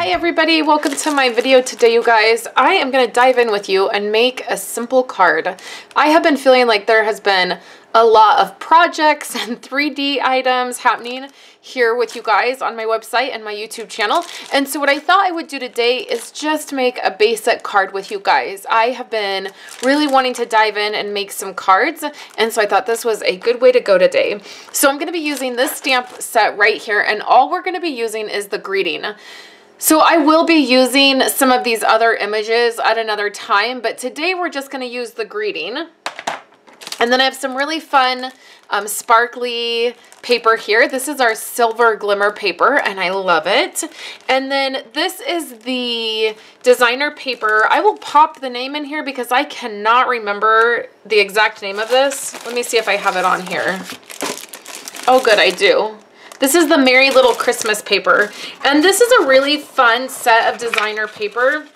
Hi everybody, welcome to my video today, you guys. I am going to dive in with you and make a simple card. I have been feeling like there has been a lot of projects and 3D items happening here with you guys on my website and my YouTube channel. And so what I thought I would do today is just make a basic card with you guys. I have been really wanting to dive in and make some cards, and so I thought this was a good way to go today. So I'm going to be using this stamp set right here, and all we're going to be using is the greeting. So I will be using some of these other images at another time, but today we're just going to use the greeting. And then I have some really fun sparkly paper here. This is our silver glimmer paper, and I love it. And then this is the designer paper. I will pop the name in here because I cannot remember the exact name of this. Let me see if I have it on here. Oh, good, I do. This is the Merry Little Christmas paper, and this is a really fun set of designer paper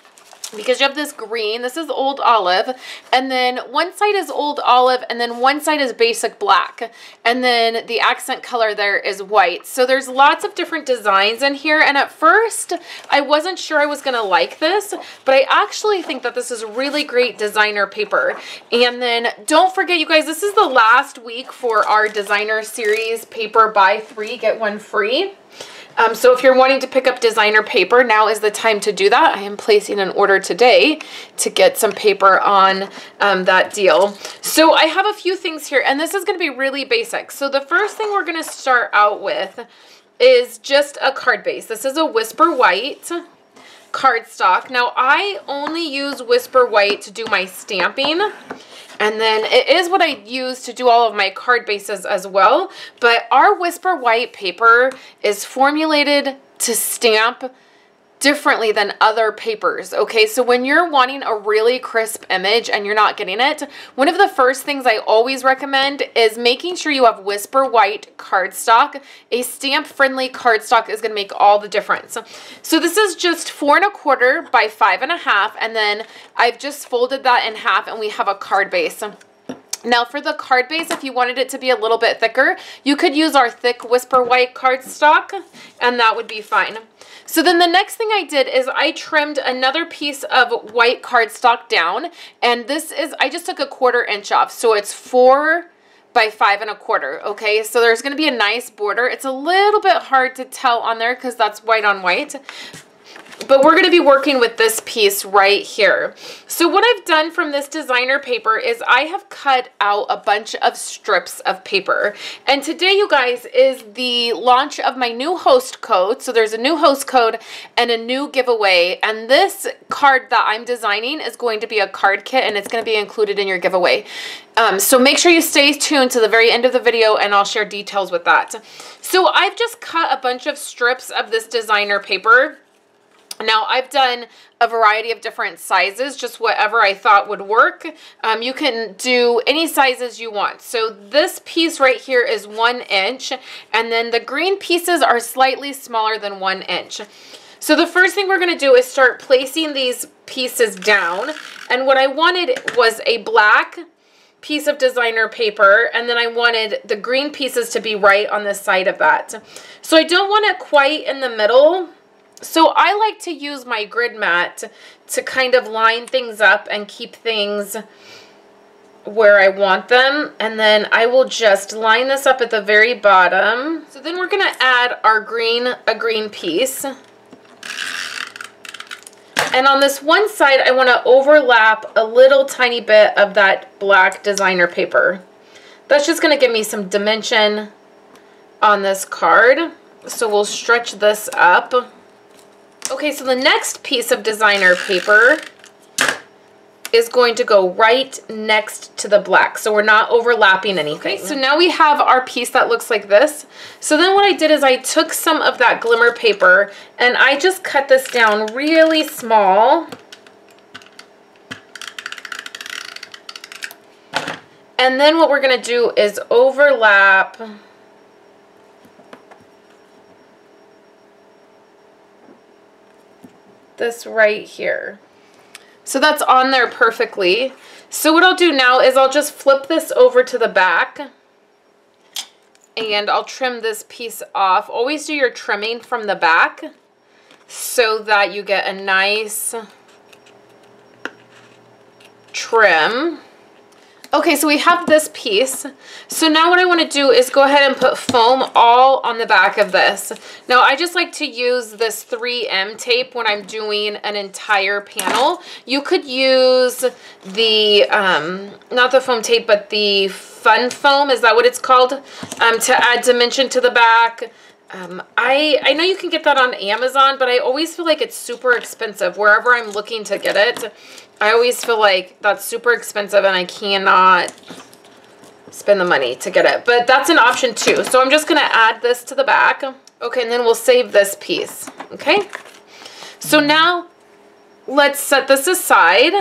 because you have this green, this is old olive, and then one side is old olive, and then one side is basic black, and then the accent color there is white. So there's lots of different designs in here, and at first I wasn't sure I was gonna like this, but I actually think that this is really great designer paper. And then don't forget, you guys, this is the last week for our designer series paper buy 3 get 1 free. So if you're wanting to pick up designer paper, now is the time to do that. I am placing an order today to get some paper on that deal. So I have a few things here, and this is going to be really basic. So the first thing we're going to start out with is just a card base. This is a Whisper White cardstock. Now I only use Whisper White to do my stamping, and then it is what I use to do all of my card bases as well. But our Whisper White paper is formulated to stamp differently than other papers, okay? So when you're wanting a really crisp image and you're not getting it, one of the first things I always recommend is making sure you have Whisper White cardstock. A stamp-friendly cardstock is gonna make all the difference. So this is just 4 1/4 by 5 1/2, and then I've just folded that in half, and we have a card base. Now for the card base, if you wanted it to be a little bit thicker, you could use our thick Whisper White cardstock, and that would be fine. So then the next thing I did is I trimmed another piece of white cardstock down, and this is, I just took a 1/4 inch off, so it's 4 by 5 1/4, okay? So there's gonna be a nice border. It's a little bit hard to tell on there because that's white on white, but we're gonna be working with this piece right here. So what I've done from this designer paper is I have cut out a bunch of strips of paper. And today, you guys, is the launch of my new host code. So there's a new host code and a new giveaway. And this card that I'm designing is going to be a card kit, and it's gonna be included in your giveaway. So make sure you stay tuned to the very end of the video, and I'll share details with that. So I've just cut a bunch of strips of this designer paper. Now, I've done a variety of different sizes, just whatever I thought would work. You can do any sizes you want. So this piece right here is 1 inch, and then the green pieces are slightly smaller than 1 inch. So the first thing we're going to do is start placing these pieces down, and what I wanted was a black piece of designer paper, and then I wanted the green pieces to be right on the side of that. So I don't want it quite in the middle. So I like to use my grid mat to kind of line things up and keep things where I want them. And then I will just line this up at the very bottom. So then we're going to add our a green piece. And on this one side, I want to overlap a little tiny bit of that black designer paper. That's just going to give me some dimension on this card. So we'll stretch this up. Okay, so the next piece of designer paper is going to go right next to the black, so we're not overlapping anything. Okay, so now we have our piece that looks like this. So then what I did is I took some of that glimmer paper, and I just cut this down really small. And then what we're gonna do is overlap this right here. So that's on there perfectly. So what I'll do now is I'll just flip this over to the back, and I'll trim this piece off. Always do your trimming from the back so that you get a nice trim. Okay, so we have this piece. So now what I want to do is go ahead and put foam all on the back of this. Now I just like to use this 3M tape when I'm doing an entire panel. You could use the, not the foam tape, but the fun foam, is that what it's called? To add dimension to the back. I know you can get that on Amazon, but I always feel like it's super expensive wherever I'm looking to get it. I always feel like that's super expensive and I cannot spend the money to get it. But that's an option too. So I'm just going to add this to the back. Okay, and then we'll save this piece. Okay. So now let's set this aside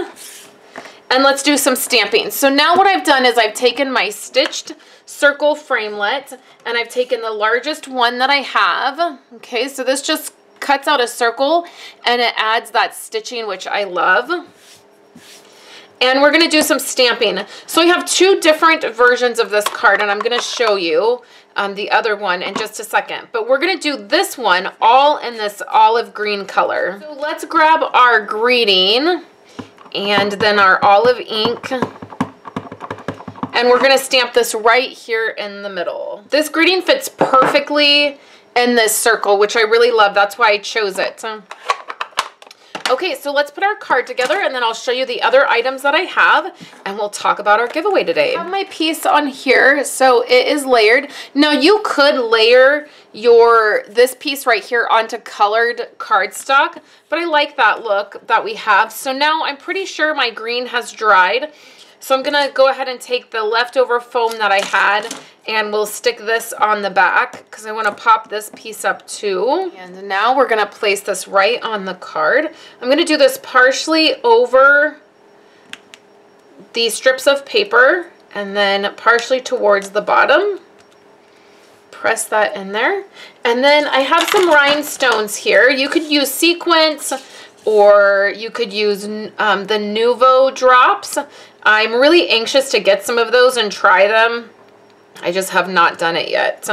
and let's do some stamping. So now what I've done is I've taken my stitched circle framelit and I've taken the largest one that I have. Okay, so this just cuts out a circle and it adds that stitching, which I love. And we're going to do some stamping. So we have two different versions of this card, and I'm going to show you the other one in just a second. But we're going to do this one all in this olive green color. So let's grab our greeting and then our olive ink. And we're going to stamp this right here in the middle. This greeting fits perfectly in this circle, which I really love. That's why I chose it. Okay, so let's put our card together and then I'll show you the other items that I have and we'll talk about our giveaway today. I have my piece on here, so it is layered. Now you could layer this piece right here onto colored cardstock, but I like that look that we have. So now I'm pretty sure my green has dried. So I'm gonna go ahead and take the leftover foam that I had and we'll stick this on the back because I want to pop this piece up too. And now we're gonna place this right on the card. I'm gonna do this partially over these strips of paper and then partially towards the bottom. Press that in there. And then I have some rhinestones here. You could use sequins or you could use the Nuvo drops. I'm really anxious to get some of those and try them. I just have not done it yet.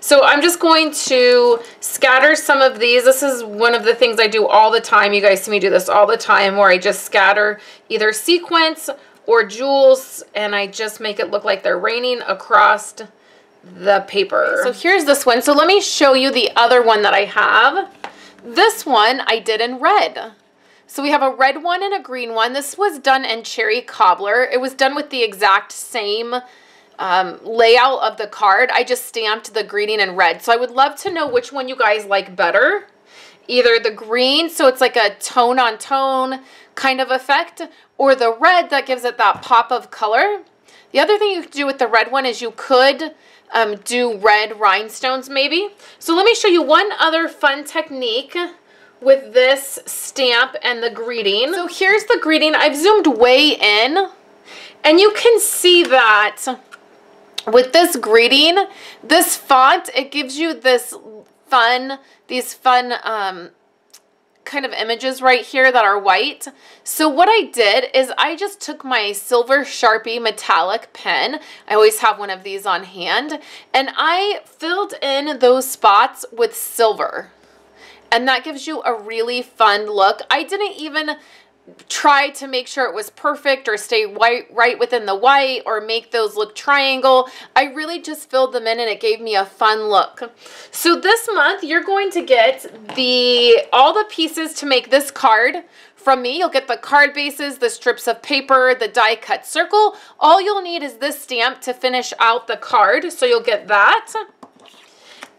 So I'm just going to scatter some of these. This is one of the things I do all the time. You guys see me do this all the time where I just scatter either sequins or jewels and I just make it look like they're raining across the paper. So here's this one. So let me show you the other one that I have. This one I did in red. So we have a red one and a green one. This was done in cherry cobbler. It was done with the exact same layout of the card. I just stamped the greeting in red. So I would love to know which one you guys like better. Either the green, so it's like a tone on tone kind of effect, or the red that gives it that pop of color. The other thing you could do with the red one is you could do red rhinestones maybe. So let me show you one other fun technique with this stamp and the greeting. So here's the greeting. I've zoomed way in and you can see that with this greeting, this font, it gives you this these fun kind of images right here that are white. So what I did is I just took my silver Sharpie metallic pen. I always have one of these on hand. And I filled in those spots with silver. And that gives you a really fun look. I didn't even try to make sure it was perfect or stay right within the white or make those look triangle. I really just filled them in and it gave me a fun look. So this month you're going to get all the pieces to make this card from me. You'll get the card bases, the strips of paper, the die cut circle. All you'll need is this stamp to finish out the card. So you'll get that.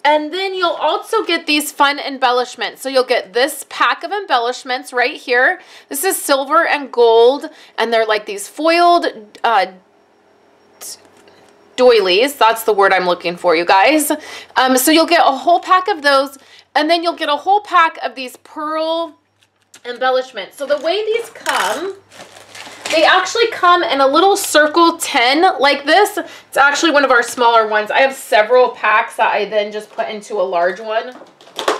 And then you'll also get these fun embellishments. So you'll get this pack of embellishments right here. This is silver and gold, and they're like these foiled doilies. That's the word I'm looking for, you guys. So you'll get a whole pack of those, and then you'll get a whole pack of these pearl embellishments. So the way these come, they actually come in a little circle tin like this. It's actually one of our smaller ones. I have several packs that I then just put into a large one.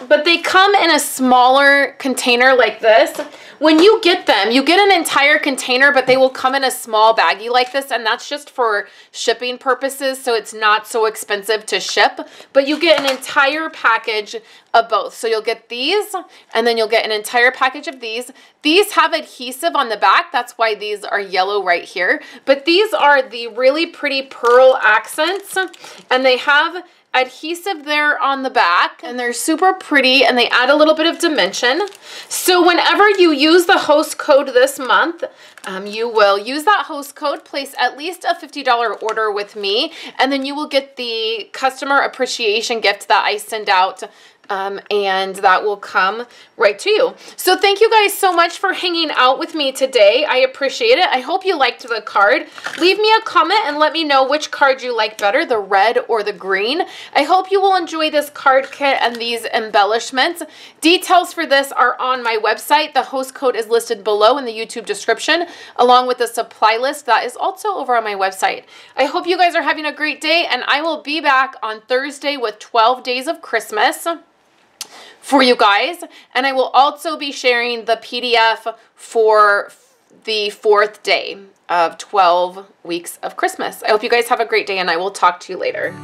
but they come in a smaller container like this. When you get them, you get an entire container, but they will come in a small baggie like this, and that's just for shipping purposes, so it's not so expensive to ship, but you get an entire package of both. So you'll get these, and then you'll get an entire package of these. These have adhesive on the back, that's why these are yellow right here, but these are the really pretty pearl accents, and they have adhesive there on the back, and they're super pretty, and they add a little bit of dimension. So whenever you use the host code this month, you will use that host code, place at least a $50 order with me, and then you will get the customer appreciation gift that I send out, and that will come right to you. So thank you guys so much for hanging out with me today. I appreciate it. I hope you liked the card. Leave me a comment and let me know which card you like better, the red or the green. I hope you will enjoy this card kit and these embellishments. Details for this are on my website. The host code is listed below in the YouTube description, along with the supply list that is also over on my website. I hope you guys are having a great day, and I will be back on Thursday with 12 days of Christmas for you guys, and I will also be sharing the PDF for the 4th day of 12 weeks of Christmas. I hope you guys have a great day, and I will talk to you later.